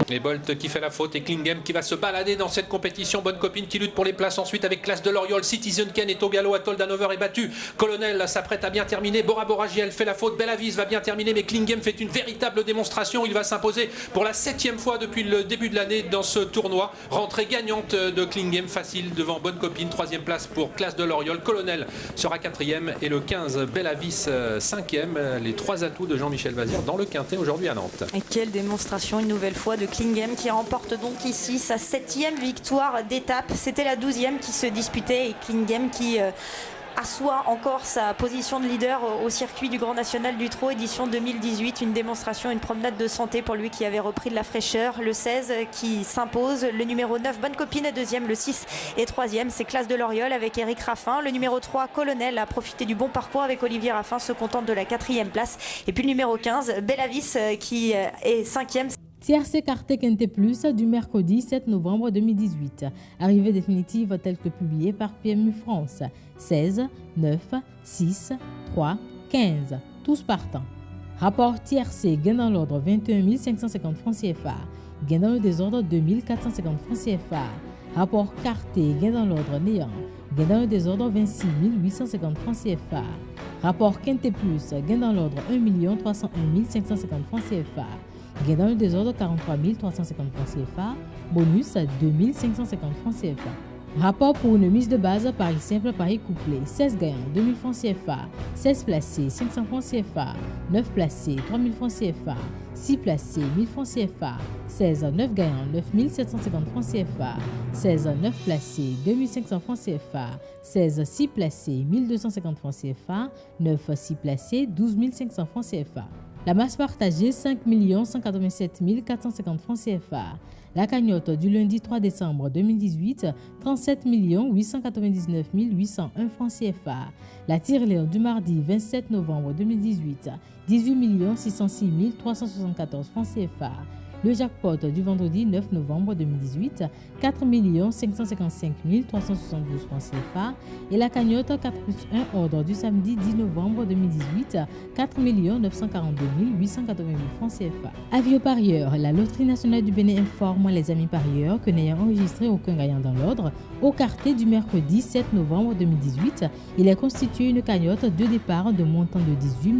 Et Bolt qui fait la faute et Klingem qui va se balader dans cette compétition. Bonne copine qui lutte pour les places ensuite avec Classe de l'Oriol. Citizen Ken est au galop. Atoll d'Hanover est battu. Colonel s'apprête à bien terminer. Bora Bora JL fait la faute. Bellavis va bien terminer, mais Klingem fait une véritable démonstration. Il va s'imposer pour la 7e fois depuis le début de l'année dans ce tournoi. Rentrée gagnante de Klingem, facile devant Bonne copine. 3e place pour Classe de l'Oriol. Colonel sera 4e et le 15 Bellavis 5e. Les 3 atouts de Jean-Michel Vazir dans le quintet aujourd'hui à Nantes. Et quelle démonstration une nouvelle fois de Klingem qui remporte donc ici sa 7e victoire d'étape. C'était la 12e qui se disputait et Klingem qui assoit encore sa position de leader au circuit du Grand National du Trot édition 2018. Une démonstration, une promenade de santé pour lui qui avait repris de la fraîcheur. Le 16 qui s'impose, le numéro 9 Bonne Copine est 2e, le 6 est 3e, c'est Classe de l'Oriol avec Eric Raffin. Le numéro 3 Colonel a profité du bon parcours avec Olivier Raffin, se contente de la 4e place. Et puis le numéro 15 Bellavis qui est 5e. Tiercé Carté Quintet Plus du mercredi 7 novembre 2018. Arrivée définitive telle que publiée par PMU France. 16, 9, 6, 3, 15. Tous partants. Rapport tiercé, gain dans l'ordre 21 550 francs CFA. Gain dans le désordre 2450 francs CFA. Rapport Carté, gain dans l'ordre néant. Gain dans le désordre 26 850 francs CFA. Rapport Quintet Plus, gain dans l'ordre 1 301 550 francs CFA. Gain dans le désordre 43 350 francs CFA, bonus 2 550 francs CFA. Rapport pour une mise de base Paris simple, Paris couplé, 16 gagnants 2000 francs CFA, 16 placés 500 francs CFA, 9 placés 3000 francs CFA, 6 placés 1000 francs CFA, 16 9 gagnants 9750 francs CFA, 16 9 placés 2500 francs CFA, 16 6 placés 1250 francs CFA, 9 6 placés 12 500 francs CFA. La masse partagée 5 187 450 francs CFA. La cagnotte du lundi 3 décembre 2018 37 899 801 francs CFA. La tirelire du mardi 27 novembre 2018 18 606 374 francs CFA. Le jackpot du vendredi 9 novembre 2018, 4 555 372 francs CFA. Et la cagnotte 4 plus 1 ordre du samedi 10 novembre 2018, 4 942 888 francs CFA. Avis aux parieurs, la Loterie nationale du Bénin informe les amis parieurs que n'ayant enregistré aucun gagnant dans l'ordre, au quartier du mercredi 7 novembre 2018, il est constitué une cagnotte de départ de montant de 18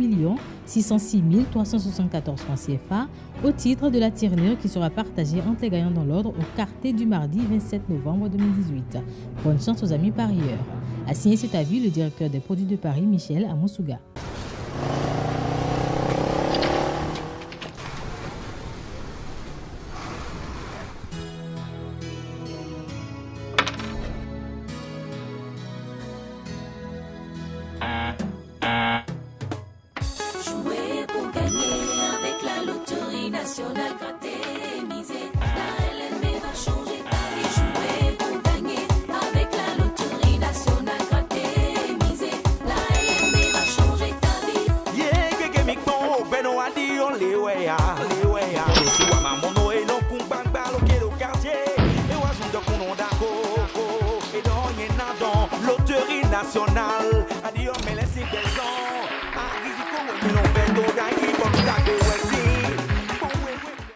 606 374 francs CFA au titre de la tirelire qui sera partagée entre les gagnants dans l'ordre au quartier du mardi 27 novembre 2018. Bonne chance aux amis parieurs. A signé cet avis le directeur des produits de Paris, Michel Amoussouga. Loterie nationale, adieu, mais